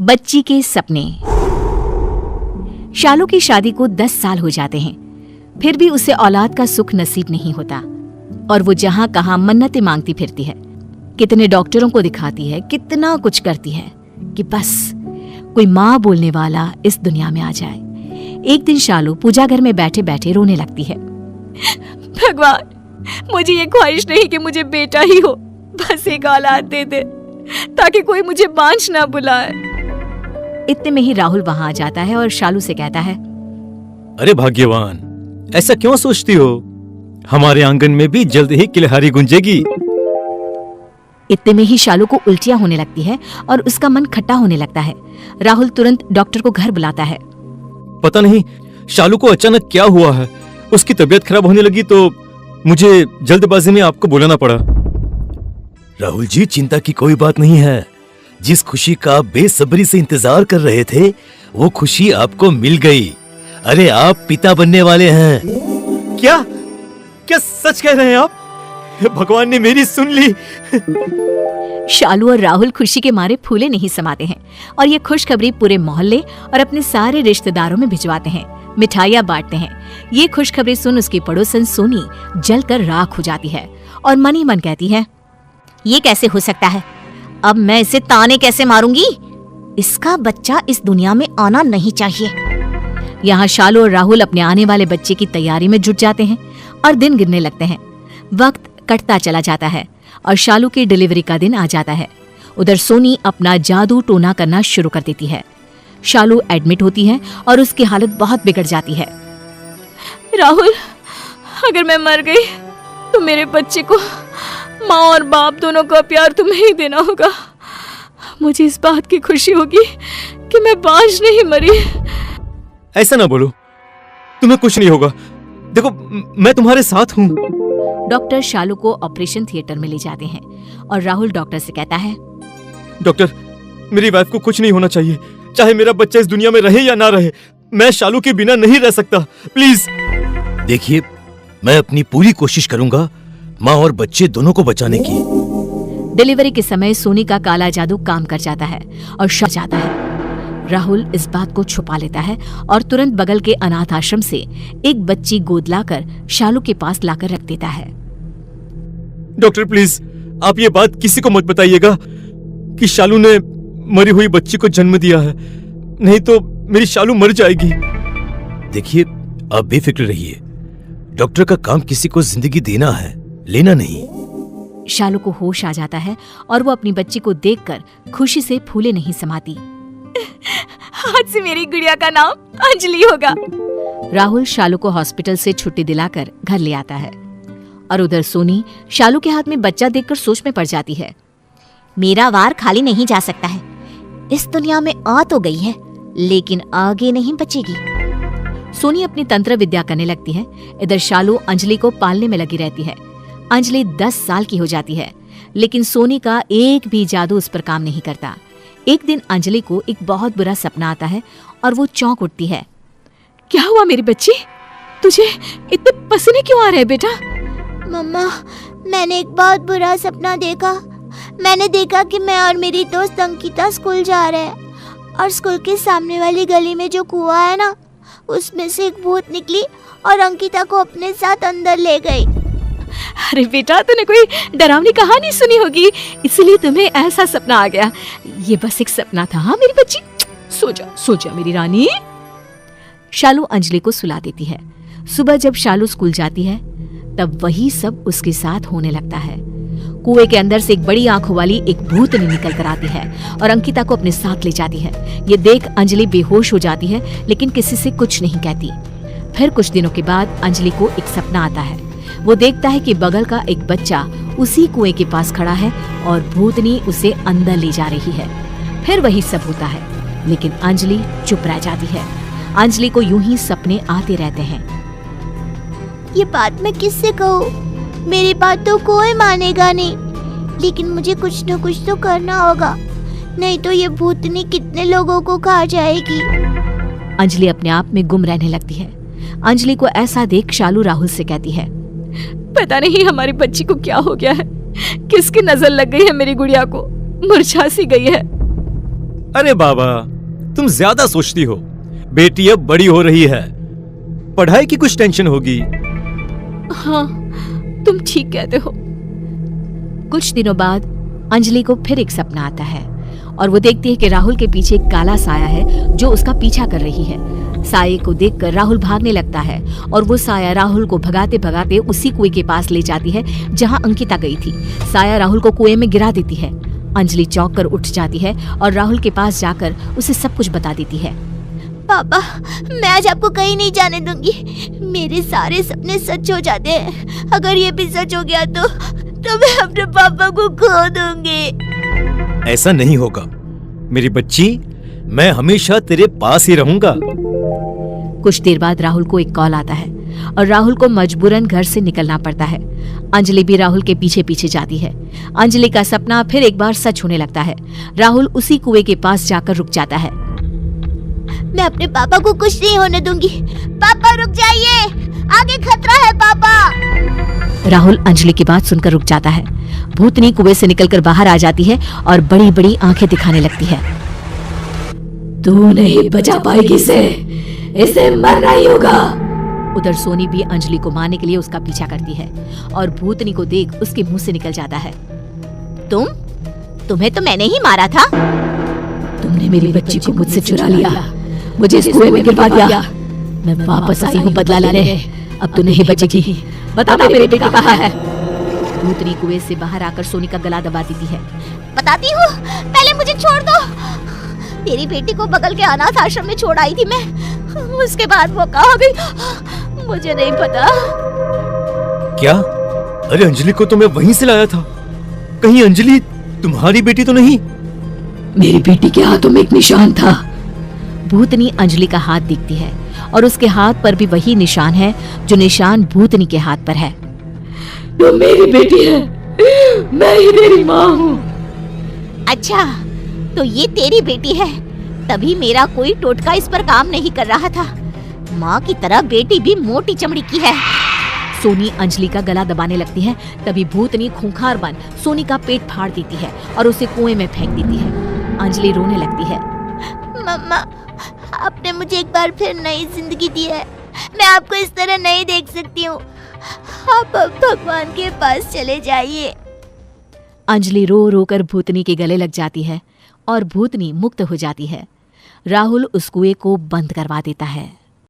बच्ची के सपने। शालू की शादी को 10 साल हो जाते हैं, फिर भी उसे औलाद का सुख नसीब नहीं होता और वो जहां कहां मन्नतें मांगती फिरती है। कितने डॉक्टरों को दिखाती है, कितना कुछ करती है कि बस कोई माँ बोलने वाला इस दुनिया में आ जाए। एक दिन शालू पूजा घर में बैठे बैठे रोने लगती है। भगवान, मुझे ये ख्वाहिश नहीं कि मुझे बेटा ही हो, बस एक औलाद दे दे ताकि कोई मुझे बांझ ना बुलाए। इतने में ही राहुल वहां आ जाता है और शालू से कहता है, अरे भाग्यवान, ऐसा क्यों सोचती हो? हमारे आंगन में भी जल्द ही किलहारी गूंजेगी। इतने में ही शालू को उल्टियां होने लगती है और उसका मन खट्टा होने लगता है। राहुल तुरंत डॉक्टर को घर बुलाता है। पता नहीं शालू को अचानक क्या हुआ है, उसकी तबीयत खराब होने लगी तो मुझे जल्दबाजी में आपको बुलाना पड़ा। राहुल जी, चिंता की कोई बात नहीं है। जिस खुशी का आप बेसब्री से इंतजार कर रहे थे, वो खुशी आपको मिल गई। अरे, आप पिता बनने वाले हैं। क्या क्या सच कह रहे हैं आप? भगवान ने मेरी सुन ली। शालू और राहुल खुशी के मारे फूले नहीं समाते हैं और ये खुशखबरी पूरे मोहल्ले और अपने सारे रिश्तेदारों में भिजवाते हैं। मिठाइयाँ बांटते हैं। ये खुशखबरी सुन उसकी पड़ोसन सोनी जलकर राख हो जाती है और मन ही मन कहती है, ये कैसे हो सकता है? अब मैं इसे ताने कैसे मारूंगी? इसका बच्चा इस दुनिया में आना नहीं चाहिए। यहाँ शालू और राहुल अपने आने वाले बच्चे की तैयारी में जुट जाते हैं और दिन गिरने लगते हैं। वक्त कटता चला जाता है और शालू की डिलीवरी का दिन आ जाता है। उधर सोनी अपना जादू टोना करना शुरू कर देती है। शालू एडमिट होती है और उसकी हालत बहुत बिगड़ जाती है। राहुल, अगर मैं मर गई तो मेरे बच्चे को माँ और बाप दोनों का प्यार तुम्हें ही देना होगा। मुझे इस बात की खुशी होगी कि मैं बांझ नहीं मरी। ऐसा ना बोलो, तुम्हें कुछ नहीं होगा। देखो, मैं तुम्हारे साथ हूँ। डॉक्टर शालू को ऑपरेशन थिएटर में ले जाते हैं और राहुल डॉक्टर से कहता है, डॉक्टर, मेरी वाइफ को कुछ नहीं होना चाहिए, चाहे मेरा बच्चा इस दुनिया में रहे या ना रहे। मैं शालू के बिना नहीं रह सकता, प्लीज। देखिए, मैं अपनी पूरी कोशिश करूंगा माँ और बच्चे दोनों को बचाने की। डिलीवरी के समय सोनी का काला जादू काम कर जाता है और शव जाता है। राहुल इस बात को छुपा लेता है और तुरंत बगल के अनाथ आश्रम से एक बच्ची गोद लाकर शालू के पास लाकर रख देता है। डॉक्टर, प्लीज आप ये बात किसी को मत बताइएगा कि शालू ने मरी हुई बच्ची को जन्म दिया है, नहीं तो मेरी शालू मर जाएगी। देखिए, आप बेफिक्र रहिए। डॉक्टर का काम किसी को जिंदगी देना है, लेना नहीं। शालू को होश आ जाता है और वो अपनी बच्ची को देखकर खुशी से फूले नहीं समाती। आज से मेरी गुड़िया का नाम अंजलि होगा। राहुल शालू को हॉस्पिटल से छुट्टी दिलाकर घर ले आता है और उधर सोनी शालू के हाथ में बच्चा देखकर सोच में पड़ जाती है। मेरा वार खाली नहीं जा सकता है। इस दुनिया में आ तो गई है, लेकिन आगे नहीं बचेगी। सोनी अपनी तंत्र विद्या करने लगती है। इधर शालू अंजलि को पालने में लगी रहती है। अंजलि 10 साल की हो जाती है, लेकिन सोनी का एक भी जादू उस पर काम नहीं करता। एक दिन अंजलि को एक बहुत बुरा सपना आता है और वो चौंक उठती है। क्या हुआ मेरी बच्ची? तुझे इतने पसीने क्यों आ रहे हैं बेटा? मम्मा, मैंने एक बहुत बुरा सपना देखा। मैंने देखा कि मैं और मेरी दोस्त अंकिता स्कूल जा रहे हैं और स्कूल के सामने वाली गली में जो कुआं है ना, उसमें से एक भूत निकली और अंकिता को अपने साथ अंदर ले गई। अरे बेटा, तूने कोई डरावनी कहानी सुनी होगी, इसलिए तुम्हें ऐसा सपना आ गया। ये बस एक सपना था। हाँ मेरी बच्ची, सो जा मेरी रानी। शालू अंजलि को सुला देती है। सुबह जब शालू स्कूल जाती है तब वही सब उसके साथ होने लगता है। कुएं के अंदर से एक बड़ी आंखों वाली एक भूतनी निकल कर आती है और अंकिता को अपने साथ ले जाती है। ये देख अंजलि बेहोश हो जाती है, लेकिन किसी से कुछ नहीं कहती। फिर कुछ दिनों के बाद अंजलि को एक सपना आता है। वो देखता है कि बगल का एक बच्चा उसी कुएं के पास खड़ा है और भूतनी उसे अंदर ले जा रही है। फिर वही सब होता है, लेकिन अंजलि चुप रह जाती है। अंजलि को यूं ही सपने आते रहते हैं। ये बात मैं किससे कहूँ? मेरी बात तो कोई मानेगा नहीं, लेकिन मुझे कुछ न कुछ तो करना होगा, नहीं तो ये भूतनी कितने लोगों को खा जाएगी। अंजलि अपने आप में गुम रहने लगती है। अंजलि को ऐसा देख शालू राहुल से कहती है, पता नहीं हमारी बच्ची को क्या हो गया है, किसकी नजर लग गई है मेरी गुड़िया को, मुरझा सी गई है। अरे बाबा, तुम ज्यादा सोचती हो। बेटी अब बड़ी हो रही है, पढ़ाई की कुछ टेंशन होगी। हाँ, तुम ठीक कहते हो। कुछ दिनों बाद अंजलि को फिर एक सपना आता है और वो देखती है कि राहुल के पीछे एक काला साया है जो उसका पीछा कर रही है। साये को देखकर राहुल भागने लगता है और वो साया राहुल को भगाते भगाते उसी कुएं के पास ले जाती है जहां अंकिता गई थी। साया राहुल को कुएं में गिरा देती है। अंजलि चौंक कर उठ जाती है और राहुल के पास जाकर उसे सब कुछ बता देती है। पापा, मैं आज आपको कहीं नहीं जाने दूंगी। मेरे सारे सपने सच हो जाते हैं। अगर ये भी सच हो गया तो मैं अपने पापा को खो दूंगी। ऐसा नहीं होगा मेरी बच्ची, मैं हमेशा तेरे पास ही रहूंगा। कुछ देर बाद राहुल को एक कॉल आता है और राहुल को मजबूरन घर से निकलना पड़ता है। अंजलि भी राहुल के पीछे पीछे जाती है। अंजलि का सपना फिर एक बार सच होने लगता है। राहुल उसी कुएं के पास जाकर रुक जाता है। मैं अपने पापा को कुछ नहीं होने दूंगी। पापा रुक जाइए, आगे खतरा है पापा। राहुल अंजलि की बात सुनकर रुक जाता है। भूतनी कुएं से निकलकर बाहर आ जाती है और बड़ी बड़ी आंखें दिखाने लगती है। तू नहीं बचा पाएगी इसे मरना ही होगा। उधर सोनी भी अंजलि को मारने के लिए उसका पीछा करती है और भूतनी को देख उसके मुंह से निकल जाता है। तुम्हें तो मैंने ही मारा था। तुमने मेरी बच्ची को मुझसे चुरा लिया, मुझे इस कुएं में गिरवा दिया। मैं वापस आई हूँ बदला लेने। अब तू नहीं बचेगी। बता मेरे बेटा कहाँ है? भूतनी कुएं से बाहर आकर सोनी का गला दबा देती है। बताती हूँ, पहले मुझे छोड़ दो। तेरी बेटी को बगल के अनाथ आश्रम में छोड़ आई थी मैं। उसके बाद वो कहाँ गई मुझे नहीं पता। क्या? अरे अंजलि को तो मैं वहीं से लाया था। कहीं अंजलि तुम्हारी बेटी तो नहीं? मेरी बेटी के हाथों में एक निशान था। भूतनी अंजलि का हाथ देखती है और उसके हाथ पर भी वही निशान है जो निशान भूतनी के हाथ पर है। तो मेरी बेटी है, मैं ही तेरी माँ हूँ। अच्छा, तो ये तेरी बेटी है। तभी मेरा कोई टोटका इस पर काम नहीं कर रहा था। माँ की तरह बेटी भी मोटी चमड़ी की है। सोनी अंजलि का गला दबाने लगती है। तभी भूतनी खूंखार बन सोनी का पेट फाड़ देती है और उसे कुएं में फेंक देती है। अंजलि रोने लगती है। मम्मा, आपने मुझे एक बार फिर नई जिंदगी दी है। मैं आपको इस तरह नहीं देख सकती हूँ। आप अब भगवान के पास चले जाइए। अंजलि रो रो कर भूतनी के गले लग जाती है और भूतनी मुक्त हो जाती है। राहुल उस कुएं को बंद करवा देता है।